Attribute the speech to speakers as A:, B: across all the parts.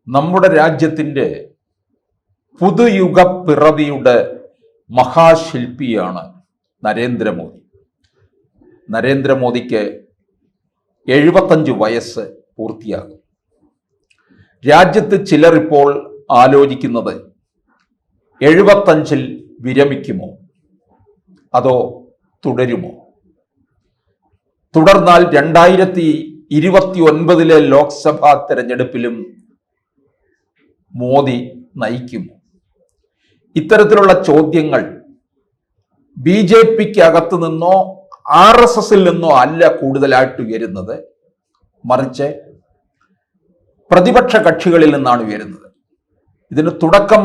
A: നമ്മുടെ രാജ്യത്തിൻ്റെ പുതുയുഗ പിറവിയുടെ മഹാശില്പിയാണ് നരേന്ദ്രമോദി. നരേന്ദ്രമോദിക്ക് 75 വയസ്സ് പൂർത്തിയാകും. രാജ്യത്ത് ചിലർ ഇപ്പോൾ ആലോചിക്കുന്നത് 75-ൽ വിരമിക്കുമോ അതോ തുടരുമോ? തുടർന്നാൽ 2029 ലോക്സഭാ തെരഞ്ഞെടുപ്പിലും മോദി നയിക്കുമോ? ഇത്തരത്തിലുള്ള ചോദ്യങ്ങൾ BJPക്ക് അകത്തു നിന്നോ RSSൽ നിന്നോ അല്ല കൂടുതലായിട്ട് ഉയരുന്നത്, മറിച്ച് പ്രതിപക്ഷ കക്ഷികളിൽ നിന്നാണ് ഉയരുന്നത്. ഇതിന് തുടക്കം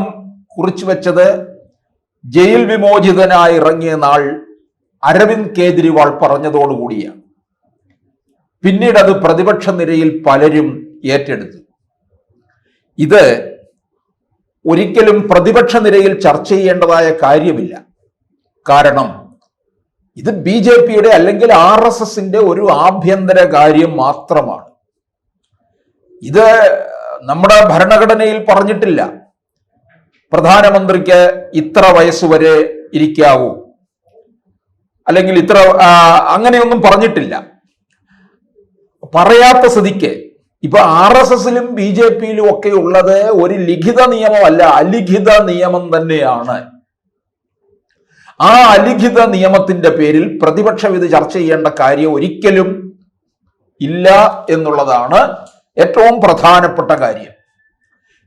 A: കുറിച്ചു വെച്ചത് ജയിൽ വിമോചിതനായി ഇറങ്ങിയ നാൾ അരവിന്ദ് കേജ്രിവാൾ പറഞ്ഞതോടുകൂടിയാണ്. പിന്നീട് അത് പ്രതിപക്ഷ നിരയിൽ പലരും ഏറ്റെടുത്തു. ഇത് ഒരിക്കലും പ്രതിപക്ഷ നിരയിൽ ചർച്ച ചെയ്യേണ്ടതായ കാര്യമില്ല. കാരണം ഇത് BJPയുടെ അല്ലെങ്കിൽ RSSന്റെ ഒരു ആഭ്യന്തര കാര്യം മാത്രമാണ്. ഇത് നമ്മുടെ ഭരണഘടനയിൽ പറഞ്ഞിട്ടില്ല പ്രധാനമന്ത്രിക്ക് ഇത്ര വയസ്സുവരെ ഇരിക്കാവൂ, അല്ലെങ്കിൽ ഇത്ര അങ്ങനെയൊന്നും പറഞ്ഞിട്ടില്ല. പറയാത്ത സ്ഥിതിക്ക് ഇപ്പൊ RSSലും BJPയിലും ഒക്കെ ഉള്ളത് ഒരു ലിഖിത നിയമമല്ല, അലിഖിത നിയമം തന്നെയാണ്. ആ അലിഖിത നിയമത്തിന്റെ പേരിൽ പ്രതിപക്ഷം ഇത് ചർച്ച ചെയ്യേണ്ട കാര്യം ഒരിക്കലും ഇല്ല എന്നുള്ളതാണ് ഏറ്റവും പ്രധാനപ്പെട്ട കാര്യം.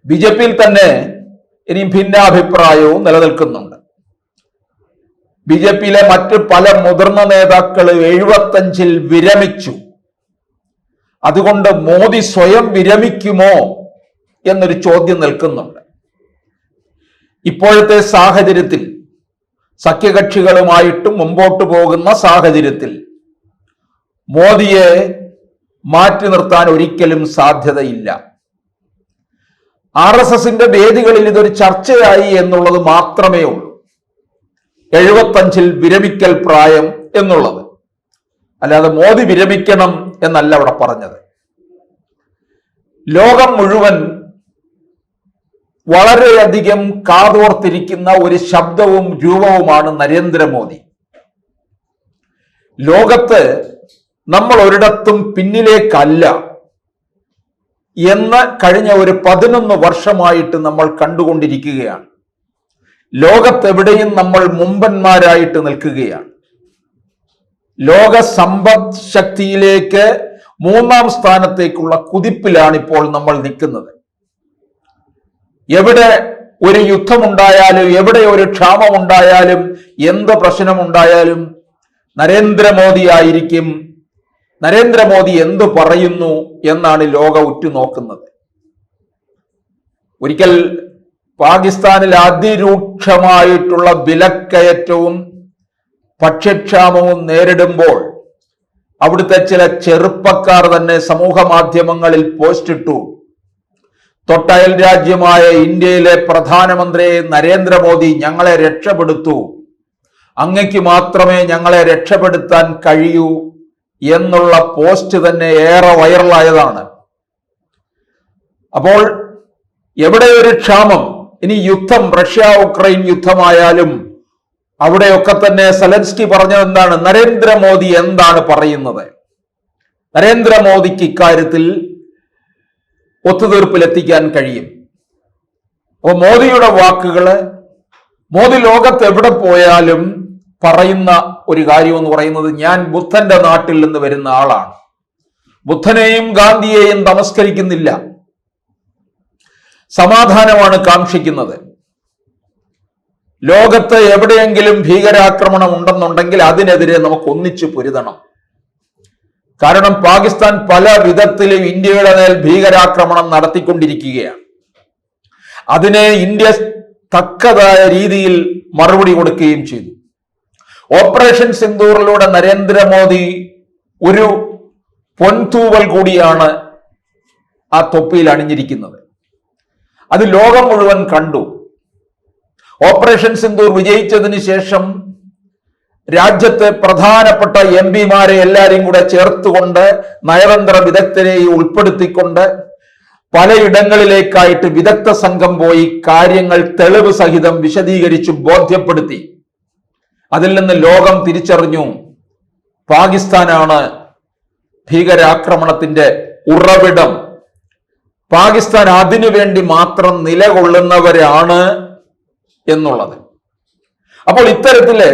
A: BJPയിൽ തന്നെ ഇനിയും ഭിന്നാഭിപ്രായവും നിലനിൽക്കുന്നുണ്ട്. BJPയിലെ മറ്റ് പല മുതിർന്ന നേതാക്കൾ 75-ൽ വിരമിച്ചു. അതുകൊണ്ട് മോദി സ്വയം വിരമിക്കുമോ എന്നൊരു ചോദ്യം നിൽക്കുന്നുണ്ട്. ഇപ്പോഴത്തെ സാഹചര്യത്തിൽ സഖ്യകക്ഷികളുമായിട്ട് മുമ്പോട്ട് പോകുന്ന സാഹചര്യത്തിൽ മോദിയെ മാറ്റി നിർത്താൻ ഒരിക്കലും സാധ്യതയില്ല. RSSന്റെ വേദികളിൽ ഇതൊരു ചർച്ചയായി എന്നുള്ളത് മാത്രമേ ഉള്ളൂ. 75-ൽ വിരമിക്കൽ പ്രായം എന്നുള്ളത്, അല്ലാതെ മോദി വിരമിക്കണം എന്നല്ല അവിടെ പറഞ്ഞത്. ലോകം മുഴുവൻ വളരെയധികം കാതോർത്തിരിക്കുന്ന ഒരു ശബ്ദവും രൂപവുമാണ് നരേന്ദ്രമോദി. ലോകത്ത് നമ്മൾ ഒരിടത്തും പിന്നിലേക്കല്ല എന്ന് കഴിഞ്ഞ ഒരു 11 വർഷമായിട്ട് നമ്മൾ കണ്ടുകൊണ്ടിരിക്കുകയാണ്. ലോകത്തെവിടെയും നമ്മൾ മുമ്പന്മാരായിട്ട് നിൽക്കുകയാണ്. ലോക സമ്പദ് ശക്തിയിലേക്ക് 3ാം സ്ഥാനത്തേക്കുള്ള കുതിപ്പിലാണ് ഇപ്പോൾ നമ്മൾ നിൽക്കുന്നത്. എവിടെ ഒരു യുദ്ധമുണ്ടായാലും, എവിടെ ഒരു ക്ഷാമമുണ്ടായാലും, എന്ത് പ്രശ്നമുണ്ടായാലും നരേന്ദ്രമോദി ആയിരിക്കും. നരേന്ദ്രമോദി എന്തു പറയുന്നു എന്നാണ് ലോകം ഉറ്റുനോക്കുന്നത്. ഒരിക്കൽ പാകിസ്ഥാനിൽ അതിരൂക്ഷമായിട്ടുള്ള വിലക്കയറ്റവും ഭക്ഷ്യക്ഷാമവും നേരിടുമ്പോൾ അവിടുത്തെ ചില ചെറുപ്പക്കാർ തന്നെ സമൂഹ മാധ്യമങ്ങളിൽ പോസ്റ്റ് ഇട്ടു, തൊട്ടയൽ രാജ്യമായ ഇന്ത്യയിലെ പ്രധാനമന്ത്രി നരേന്ദ്രമോദി ഞങ്ങളെ രക്ഷപ്പെടുത്തൂ, അങ്ങയ്ക്ക് മാത്രമേ ഞങ്ങളെ രക്ഷപ്പെടുത്താൻ കഴിയൂ എന്നുള്ള പോസ്റ്റ് തന്നെ ഏറെ വൈറലായതാണ്. അപ്പോൾ എവിടെ ഒരു ക്ഷാമം, ഇനി യുദ്ധം, റഷ്യ ഉക്രൈൻ യുദ്ധമായാലും അവിടെയൊക്കെ തന്നെ സെലൻസ്കി പറഞ്ഞത് എന്താണ്? നരേന്ദ്രമോദി എന്താണ് പറയുന്നത്? നരേന്ദ്രമോദിക്ക് ഇക്കാര്യത്തിൽ ഒത്തുതീർപ്പിലെത്തിക്കാൻ കഴിയും. അപ്പോൾ മോദിയുടെ വാക്കുകള്, മോദി ലോകത്ത് എവിടെ പോയാലും പറയുന്ന ഒരു കാര്യം എന്ന് പറയുന്നത്, ഞാൻ ബുദ്ധന്റെ നാട്ടിൽ നിന്ന് വരുന്ന ആളാണ്, ബുദ്ധനെയും ഗാന്ധിയെയും തമസ്കരിക്കുന്നില്ല, സമാധാനമാണ് കാക്ഷിക്കുന്നത്. ലോകത്ത് എവിടെയെങ്കിലും ഭീകരാക്രമണം ഉണ്ടെന്നുണ്ടെങ്കിൽ അതിനെതിരെ നമുക്ക് ഒന്നിച്ചു പൊരുതണം. കാരണം പാകിസ്ഥാൻ പല വിധത്തിലും ഇന്ത്യയുടെ മേൽ ഭീകരാക്രമണം നടത്തിക്കൊണ്ടിരിക്കുകയാണ്. അതിനെ ഇന്ത്യ തക്കതായ രീതിയിൽ മറുപടി കൊടുക്കുകയും ചെയ്തു. ഓപ്പറേഷൻ സിന്ദൂറിലൂടെ നരേന്ദ്രമോദി ഒരു പൊൻതൂവൽ കൂടിയാണ് ആ തൊപ്പിയിൽ അണിഞ്ഞിരിക്കുന്നത്. അത് ലോകം മുഴുവൻ കണ്ടു. ഓപ്പറേഷൻ സിന്ദൂർ വിജയിച്ചതിന് ശേഷം രാജ്യത്തെ പ്രധാനപ്പെട്ട MP മാരെ എല്ലാവരെയും കൂടെ ചേർത്തുകൊണ്ട്, നയതന്ത്ര വിദഗ്ധരെയും ഉൾപ്പെടുത്തിക്കൊണ്ട് പലയിടങ്ങളിലേക്കായിട്ട് വിദഗ്ധ സംഘം പോയി കാര്യങ്ങൾ തെളിവ് സഹിതം വിശദീകരിച്ചു ബോധ്യപ്പെടുത്തി. അതിൽ നിന്ന് ലോകം തിരിച്ചറിഞ്ഞു പാകിസ്ഥാനാണ് ഭീകരാക്രമണത്തിന്റെ ഉറവിടം. പാകിസ്ഥാൻ അതിനു വേണ്ടി മാത്രം നിലകൊള്ളുന്നവരാണ് എന്നുള്ളത്. അപ്പോൾ ഇത്തരത്തില്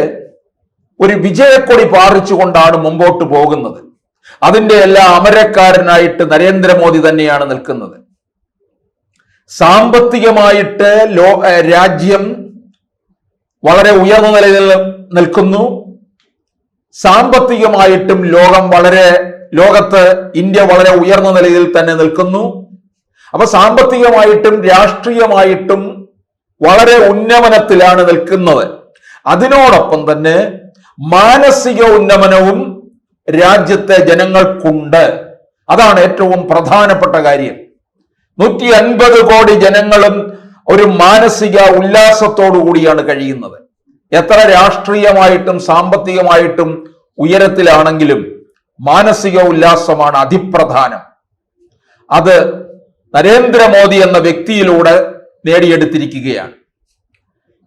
A: ഒരു വിജയക്കൊടി പാറിച്ചുകൊണ്ടാണ് മുമ്പോട്ട് പോകുന്നത്. അതിന്റെ എല്ലാ അമരക്കാരനായിട്ട് നരേന്ദ്രമോദി തന്നെയാണ് നിൽക്കുന്നത്. സാമ്പത്തികമായിട്ട് രാജ്യം വളരെ ഉയർന്ന നിലയിൽ നിൽക്കുന്നു. സാമ്പത്തികമായിട്ടും ലോകത്ത് ഇന്ത്യ വളരെ ഉയർന്ന നിലയിൽ തന്നെ നിൽക്കുന്നു. അപ്പൊ സാമ്പത്തികമായിട്ടും രാഷ്ട്രീയമായിട്ടും വളരെ ഉന്നമനത്തിലാണ് നിൽക്കുന്നത്. അതിനോടൊപ്പം തന്നെ മാനസിക ഉന്നമനവും രാജ്യത്തെ ജനങ്ങൾക്കുണ്ട്. അതാണ് ഏറ്റവും പ്രധാനപ്പെട്ട കാര്യം. 150 കോടി ജനങ്ങളും ഒരു മാനസിക ഉല്ലാസത്തോടു കൂടിയാണ് കഴിയുന്നത്. എത്ര രാഷ്ട്രീയമായിട്ടും സാമ്പത്തികമായിട്ടും ഉയരത്തിലാണെങ്കിലും മാനസിക ഉല്ലാസമാണ് അതിപ്രധാനം. അത് നരേന്ദ്രമോദി എന്ന വ്യക്തിയിലൂടെ നേടിയെടുത്തിരിക്കുകയാണ്.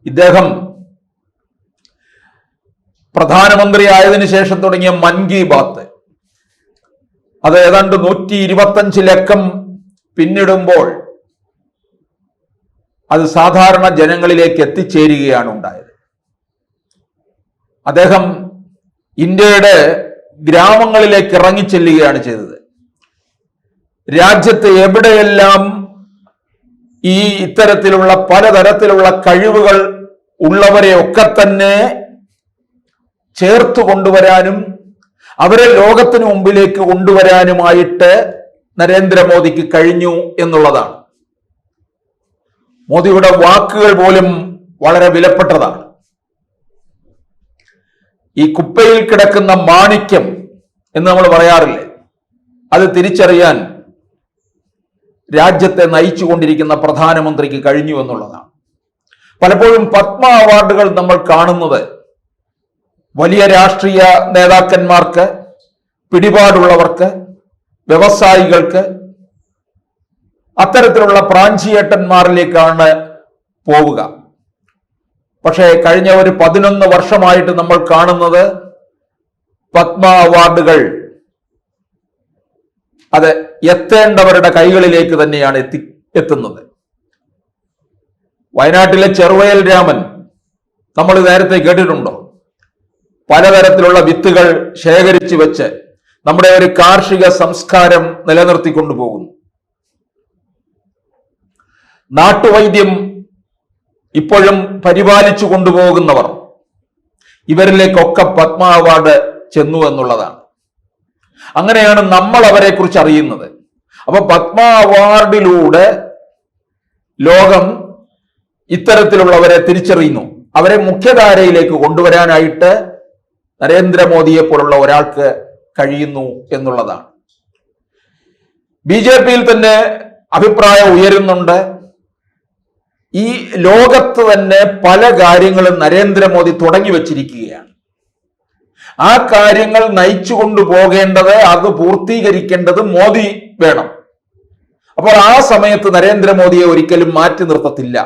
A: ഇദ്ദേഹം പ്രധാനമന്ത്രി ആയതിനു ശേഷം തുടങ്ങിയ മൻ കി ബാത്ത് അത് ഏതാണ്ട് 125 ലക്കം പിന്നിടുമ്പോൾ അത് സാധാരണ ജനങ്ങളിലേക്ക് എത്തിച്ചേരുകയാണ് ഉണ്ടായത്. അദ്ദേഹം ഇന്ത്യയുടെ ഗ്രാമങ്ങളിലേക്ക് ഇറങ്ങിച്ചെല്ലുകയാണ് ചെയ്തത്. രാജ്യത്ത് എവിടെയെല്ലാം ഈ ഇത്തരത്തിലുള്ള പലതരത്തിലുള്ള കഴിവുകൾ ഉള്ളവരെയൊക്കെ തന്നെ ചേർത്ത് കൊണ്ടുവരാനും അവരെ ലോകത്തിന് മുമ്പിലേക്ക് കൊണ്ടുവരാനുമായിട്ട് നരേന്ദ്രമോദിക്ക് കഴിഞ്ഞു എന്നുള്ളതാണ്. മോദിയുടെ വാക്കുകൾ പോലും വളരെ വിലപ്പെട്ടതാണ്. ഈ കുപ്പയിൽ കിടക്കുന്ന മാണിക്യം എന്ന് നമ്മൾ പറയാറില്ലേ, അത് തിരിച്ചറിയാൻ രാജ്യത്തെ നയിച്ചുകൊണ്ടിരിക്കുന്ന പ്രധാനമന്ത്രിക്ക് കഴിഞ്ഞു എന്നുള്ളതാണ്. പലപ്പോഴും പത്മ അവാർഡുകൾ നമ്മൾ കാണുന്നത് വലിയ രാഷ്ട്രീയ നേതാക്കന്മാർക്ക്, പിടിപാടുള്ളവർക്ക്, വ്യവസായികൾക്ക്, അത്തരത്തിലുള്ള പ്രാഞ്ചിയേട്ടന്മാരിലേക്കാണ് പോവുക. പക്ഷേ കഴിഞ്ഞ ഒരു 11 വർഷമായിട്ട് നമ്മൾ കാണുന്നത് പത്മ അവാർഡുകൾ അത് എത്തേണ്ടവരുടെ കൈകളിലേക്ക് തന്നെയാണ് എത്തുന്നത്. വയനാട്ടിലെ ചെറുവയൽ രാമൻ നമ്മൾ നേരത്തെ കേട്ടിട്ടുണ്ടോ? പലതരത്തിലുള്ള വിത്തുകൾ ശേഖരിച്ചു വെച്ച് നമ്മുടെ ഒരു കാർഷിക സംസ്കാരം നിലനിർത്തിക്കൊണ്ടു പോകുന്നു. നാട്ടുവൈദ്യം ഇപ്പോഴും പരിപാലിച്ചു കൊണ്ടുപോകുന്നവർ, ഇവരിലേക്കൊക്കെ പത്മ അവാർഡ് ചെന്നു എന്നുള്ളതാണ്. അങ്ങനെയാണ് നമ്മൾ അവരെ കുറിച്ച് അറിയുന്നത്. അപ്പൊ പത്മ അവാർഡിലൂടെ ലോകം ഇത്തരത്തിലുള്ളവരെ തിരിച്ചറിയുന്നു. അവരെ മുഖ്യധാരയിലേക്ക് കൊണ്ടുവരാനായിട്ട് നരേന്ദ്രമോദിയെ പോലുള്ള ഒരാൾക്ക് കഴിയുന്നു എന്നുള്ളതാണ്. BJP-യിൽ തന്നെ അഭിപ്രായം ഉയരുന്നുണ്ട്. ഈ ലോകത്ത് തന്നെ പല കാര്യങ്ങളും നരേന്ദ്രമോദി തുടങ്ങി വച്ചിരിക്കുകയാണ്. ആ കാര്യങ്ങൾ നയിച്ചു കൊണ്ടുപോകേണ്ടത്, അത് പൂർത്തീകരിക്കേണ്ടത് മോദി വേണം. അപ്പോൾ ആ സമയത്ത് നരേന്ദ്രമോദിയെ ഒരിക്കലും മാറ്റി നിർത്തത്തില്ല.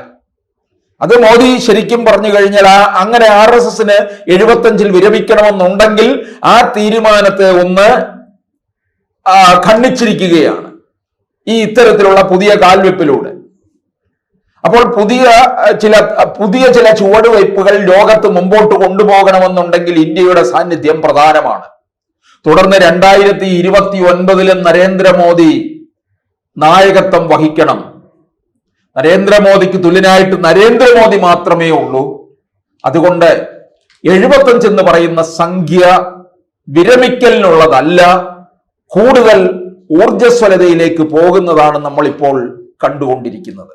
A: അത് മോദി ശരിക്കും പറഞ്ഞു കഴിഞ്ഞാൽ അങ്ങനെ RSSന് 75-ൽ വിരമിക്കണമെന്നുണ്ടെങ്കിൽ ആ തീരുമാനത്തെ ഒന്ന് ഖണ്ഡിച്ചിരിക്കുകയാണ് ഈ ഇത്തരത്തിലുള്ള പുതിയ കാൽവെപ്പിലൂടെ. അപ്പോൾ പുതിയ ചില ചുവടുവയ്പ്പുകൾ ലോകത്ത് മുമ്പോട്ട് കൊണ്ടുപോകണമെന്നുണ്ടെങ്കിൽ ഇന്ത്യയുടെ സാന്നിധ്യം പ്രധാനമാണ്. തുടർന്ന് 2029-ലും നരേന്ദ്രമോദി നായകത്വം വഹിക്കണം. നരേന്ദ്രമോദിക്ക് തുല്യനായിട്ട് നരേന്ദ്രമോദി മാത്രമേ ഉള്ളൂ. അതുകൊണ്ട് 75 എന്ന് പറയുന്ന സംഖ്യ വിരമിക്കലിനുള്ളതല്ല, കൂടുതൽ ഊർജ്ജസ്വലതയിലേക്ക് പോകുന്നതാണ് നമ്മളിപ്പോൾ കണ്ടുകൊണ്ടിരിക്കുന്നത്.